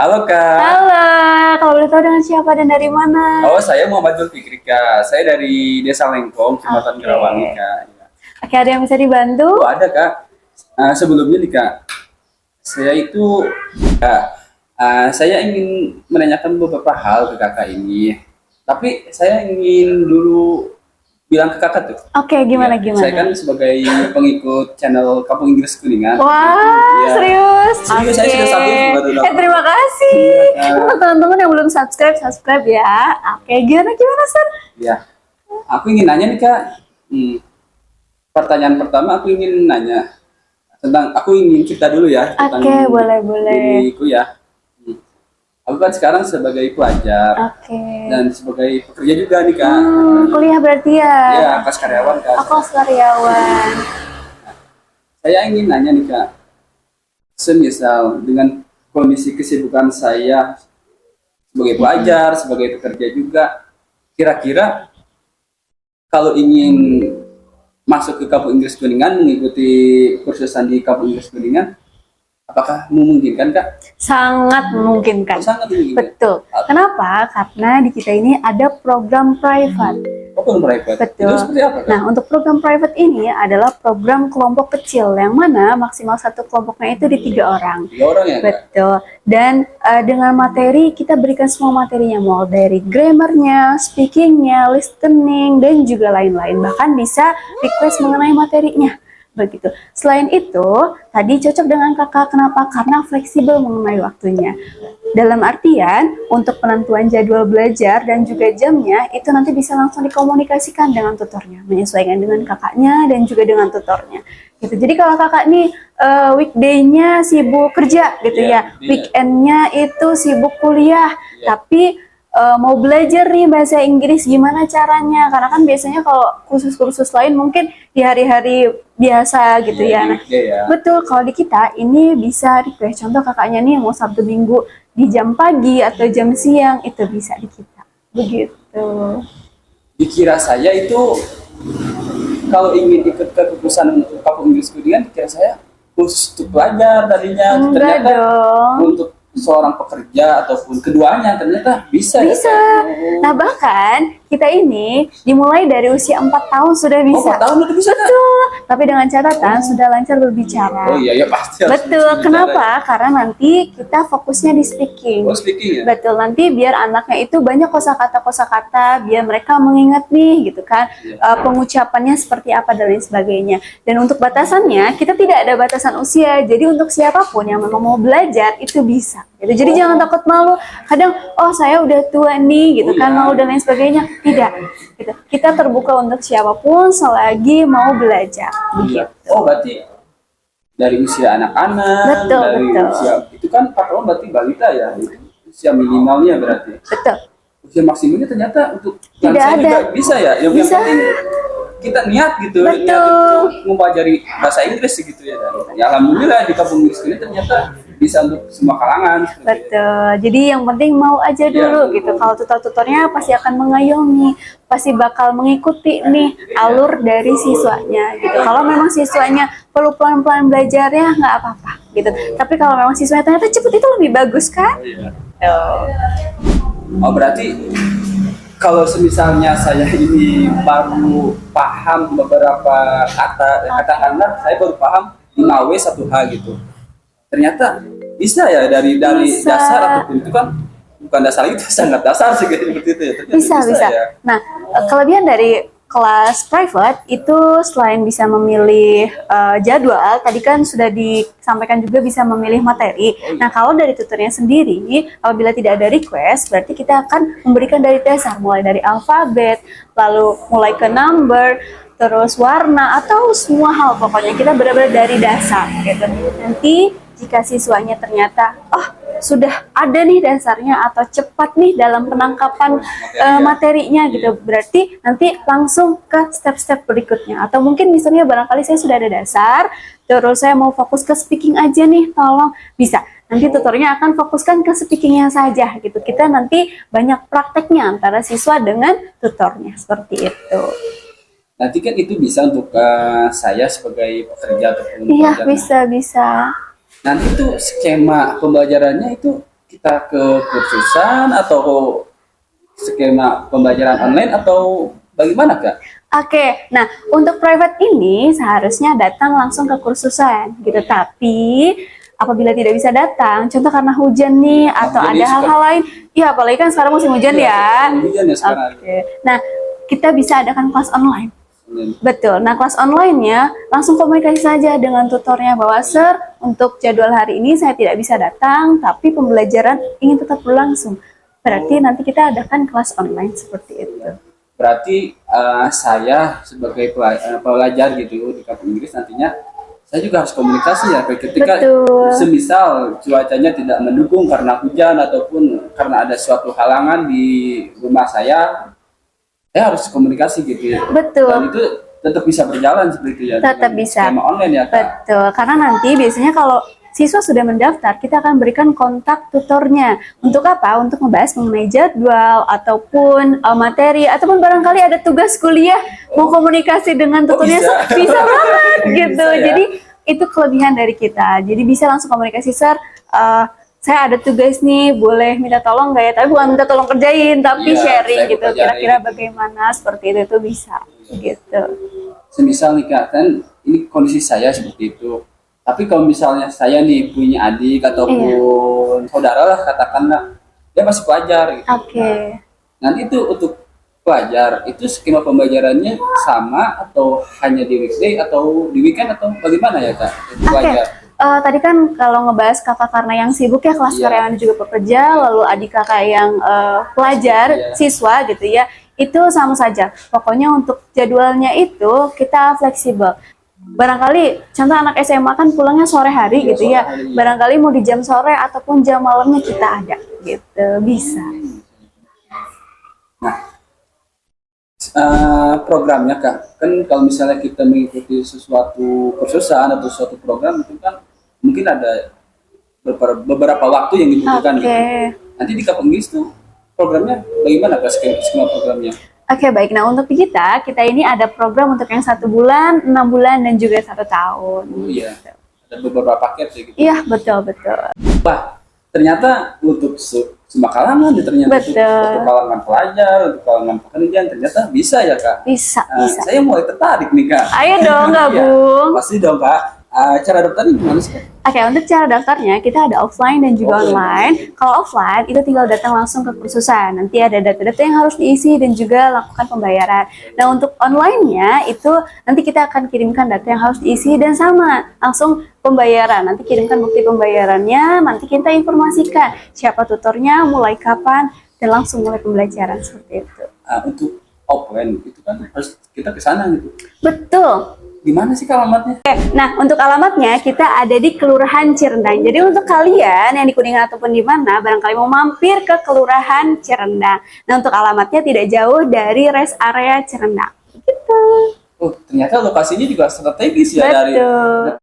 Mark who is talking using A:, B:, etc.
A: Halo Kak.
B: Halo, kalau boleh tahu dengan siapa dan dari mana?
A: Oh, saya Muhammad Zulfikri Kak. Saya dari Desa Lengkong, Kecamatan
B: Oke.
A: Gerawangi Kak. Ya.
B: Oke, ada yang bisa dibantu?
A: Oh, ada Kak. Sebelumnya nih Kak, saya itu saya ingin menanyakan beberapa hal ke Kakak ini. Tapi saya ingin dulu bilang ke Kakak tuh.
B: Oke, gimana
A: Ya, saya kan
B: gimana?
A: sebagai pengikut channel Kampung Inggris Kuningan.
B: Wah,
A: Ya.
B: serius?
A: Serius, saya sudah subscribe baru dong.
B: Terima kasih.
A: Iya, Kak.
B: Untuk teman-teman yang belum subscribe, subscribe ya. Oke, gimana Sir?
A: Ya, aku ingin nanya nih Kak. Pertanyaan pertama aku ingin nanya tentang aku ingin cerita dulu ya tentang
B: Oke, boleh.
A: diriku ya. Hmm. Aku kan sekarang sebagai pelajar
B: Oke.
A: dan sebagai pekerja juga nih Kak.
B: Kuliah berarti ya?
A: Ya, kas karyawan Kak.
B: Aku karyawan.
A: Saya ingin nanya nih Kak, semisal dengan kondisi kesibukan saya sebagai pelajar, sebagai pekerja juga, kira-kira kalau ingin masuk ke Kampung Inggris Kuningan, mengikuti kursusan di Kampung Inggris Kuningan, apakah memungkinkan Kak?
B: Sangat memungkinkan.
A: Sangat memungkinkan.
B: Betul. Kenapa? Karena di kita ini ada program private.
A: Open private.
B: Betul.
A: Itu seperti apa Kak?
B: Nah, untuk program private ini adalah program kelompok kecil yang mana maksimal satu kelompoknya itu di 3 orang.
A: 3 orang ya Kak?
B: Betul. Dan dengan materi kita berikan semua materinya, mulai dari grammarnya, speakingnya, listening, dan juga lain-lain. Bahkan bisa request mengenai materinya. Begitu. Selain itu, tadi cocok dengan kakak. Kenapa? Karena fleksibel mengenai waktunya. Dalam artian, untuk penentuan jadwal belajar dan juga jamnya, itu nanti bisa langsung dikomunikasikan dengan tutornya, menyesuaikan dengan kakaknya dan juga dengan tutornya. Gitu. Jadi kalau kakak nih weekday-nya sibuk kerja gitu ya, weekend-nya itu sibuk kuliah, tapi mau belajar nih bahasa Inggris gimana caranya? Karena kan biasanya kalau kursus-kursus lain mungkin di hari-hari biasa gitu ya. Nah, betul, kalau di kita ini bisa request. Contoh kakaknya nih mau Sabtu Minggu di jam pagi atau jam siang, itu bisa di kita. Begitu.
A: Dikira saya itu kalau ingin ikut ke kursusan Kampung Inggris Kuningan, dikira saya khusus untuk pelajar tadinya.
B: Enggak
A: Ternyata
B: dong.
A: untuk seorang pekerja ataupun keduanya ternyata bisa.
B: Bisa.
A: Ya,
B: Nah, bahkan kita ini dimulai dari usia 4 tahun sudah bisa.
A: 4 tahun udah bisa Kak?
B: Betul. Tapi dengan catatan sudah lancar berbicara.
A: Oh iya ya pasti.
B: Betul. Kenapa? Karena nanti kita fokusnya di speaking.
A: Oh, speaking ya?
B: Betul. Nanti biar anaknya itu banyak kosakata-kosakata, biar mereka mengingat nih gitu kan. Pengucapannya seperti apa dan lain sebagainya. Dan untuk batasannya, kita tidak ada batasan usia. Jadi untuk siapapun yang memang mau belajar itu bisa. Gitu. Jadi jangan takut malu. Kadang, oh saya udah tua nih gitu kan, malu dan lain sebagainya. Tidak. Gitu. Kita terbuka untuk siapapun selagi mau belajar. Begitu.
A: Oh berarti dari usia anak-anak,
B: Betul,
A: dari
B: betul.
A: usia itu kan 4 tahun berarti balita ya, itu usia minimalnya berarti.
B: Betul.
A: Usia maksimumnya ternyata untuk
B: Tidak
A: lansia
B: ada.
A: juga bisa ya. Yang
B: Bisa.
A: penting kita niat gitu,
B: Betul.
A: niat untuk mempelajari bahasa Inggris gitu ya. Dan ya alhamdulillah di Kampung Inggris ini ternyata bisa untuk semua kalangan.
B: Betul. Jadi yang penting mau aja dulu gitu. Kalau tutor-tutornya pasti akan mengayomi, pasti bakal mengikuti nih alur dari siswanya gitu. Kalau memang siswanya perlu pelan-pelan belajarnya nggak apa-apa gitu. Tapi kalau memang siswanya ternyata cepet itu lebih bagus kan?
A: Oh berarti kalau semisalnya saya ini baru paham beberapa kata, katakanlah saya baru paham 5W 1H gitu. Ternyata bisa ya dari
B: Bisa.
A: dasar ataupun itu kan bukan dasar itu sangat dasar sih kayak seperti itu ya. Ternyata
B: Bisa.
A: ya.
B: Nah, kelebihan dari kelas private itu selain bisa memilih jadwal, tadi kan sudah disampaikan juga bisa memilih materi. Nah, kalau dari tutornya sendiri, apabila tidak ada request, berarti kita akan memberikan dari dasar, mulai dari alfabet, lalu mulai ke number, terus warna, atau semua hal pokoknya kita benar-benar dari dasar gitu. Nanti jika siswanya ternyata sudah ada nih dasarnya atau cepat nih dalam penangkapan materinya gitu, berarti nanti langsung ke step-step berikutnya. Atau mungkin misalnya barangkali saya sudah ada dasar, terus saya mau fokus ke speaking aja nih, tolong bisa. Nanti tutornya akan fokuskan ke speakingnya saja gitu. Kita nanti banyak prakteknya antara siswa dengan tutornya, seperti itu.
A: Nanti kan itu bisa untuk saya sebagai pekerja ataupun
B: Iya,
A: pelajar.
B: bisa.
A: Nanti tuh skema pembelajarannya itu kita ke kursusan atau skema pembelajaran online atau bagaimana Kak?
B: Oke, nah untuk private ini seharusnya datang langsung ke kursusan gitu. Tapi apabila tidak bisa datang, contoh karena hujan nih atau
A: jadi
B: ada hal-hal lain, ya apalagi kan sekarang musim hujan ya.
A: Hujan ya sekarang.
B: Oke, nah kita bisa adakan kelas online.
A: Online.
B: Betul. Nah, kelas online-nya langsung komunikasi saja dengan tutornya bahwa, "Sir, untuk jadwal hari ini saya tidak bisa datang, tapi pembelajaran ingin tetap berlangsung." Berarti nanti kita adakan kelas online seperti itu.
A: Berarti saya sebagai pelajar gitu di kampus Inggris nantinya saya juga harus komunikasi ya ketika
B: Betul.
A: semisal cuacanya tidak mendukung karena hujan ataupun karena ada suatu halangan di rumah saya harus komunikasi gitu ya.
B: Betul.
A: Dan itu tetap bisa berjalan seperti itu ya.
B: Tetap
A: dengan
B: bisa.
A: skema online ya Kak.
B: Betul. Karena nanti biasanya kalau siswa sudah mendaftar, kita akan berikan kontak tutornya. Untuk apa? Untuk membahas mengenai jadwal ataupun materi ataupun barangkali ada tugas kuliah mau komunikasi dengan tutornya
A: bisa.
B: bisa banget gitu.
A: Bisa ya?
B: Jadi itu kelebihan dari kita. Jadi bisa langsung komunikasi, "Sir, saya ada tugas nih, boleh minta tolong nggak ya?" Tapi bukan minta tolong kerjain, tapi
A: Iya,
B: sharing
A: saya
B: gitu.
A: pelajari
B: Kira-kira
A: gitu.
B: bagaimana seperti itu bisa gitu.
A: Semisal nih Kak, kan ini kondisi saya seperti itu. Tapi kalau misalnya saya nih punya adik ataupun saudara lah katakanlah, dia masih pelajar gitu.
B: Oke.
A: Nanti itu untuk pelajar itu skema pembelajarannya sama atau hanya di weekday atau di weekend atau bagaimana ya Kak? Untuk
B: Oke,
A: pelajar.
B: tadi kan kalau ngebahas kakak karena yang sibuk ya kelas
A: Iya.
B: karyawan juga pekerja, lalu adik kakak yang pelajar,
A: Iya.
B: siswa gitu ya, itu sama saja. Pokoknya untuk jadwalnya itu kita fleksibel. Barangkali contoh anak SMA kan pulangnya sore hari
A: Iya,
B: gitu
A: sore
B: ya,
A: hari.
B: barangkali mau di jam sore ataupun jam malamnya kita ada gitu, bisa.
A: Programnya Kak, kan kalau misalnya kita mengikuti sesuatu kursusan atau suatu program itu kan mungkin ada beberapa waktu yang dibutuhkan
B: Oke.
A: gitu. Nanti di kampus Inggris tuh programnya bagaimana Kak, skema programnya?
B: Oke, baik. Nah, untuk kita ini ada program untuk yang 1 bulan, 6 bulan, dan juga 1 tahun.
A: Oh iya, ada beberapa paket ya gitu.
B: Iya, betul, betul.
A: Wah, ternyata untuk semua kalangan ya, ternyata
B: Betul.
A: untuk kalangan pelajar, untuk kalangan pekerjaan ternyata bisa ya Kak.
B: Bisa,
A: Nah,
B: bisa.
A: saya mulai tertarik nih Kak.
B: Ayo dong,
A: Iya,
B: gabung.
A: pasti dong Kak. Cara daftarnya gimana sih Kak?
B: Oke, untuk cara daftarnya kita ada offline dan juga
A: Offline.
B: online. Kalau offline itu tinggal datang langsung ke kursusan. Nanti ada data-data yang harus diisi dan juga lakukan pembayaran. Nah, untuk online-nya itu nanti kita akan kirimkan data yang harus diisi dan sama langsung pembayaran. Nanti kirimkan bukti pembayarannya, nanti kita informasikan siapa tutornya, mulai kapan, dan langsung mulai pembelajaran seperti itu.
A: Untuk offline itu kan harus kita ke sana gitu.
B: Betul.
A: Gimana sih Kak alamatnya?
B: Nah, untuk alamatnya kita ada di Kelurahan Cirendang. Jadi untuk kalian yang di Kuningan ataupun di mana, barangkali mau mampir ke Kelurahan Cirendang. Nah, untuk alamatnya tidak jauh dari rest area Cirendang. Gitu.
A: Oh, ternyata lokasinya juga strategis ya dari
B: Betul.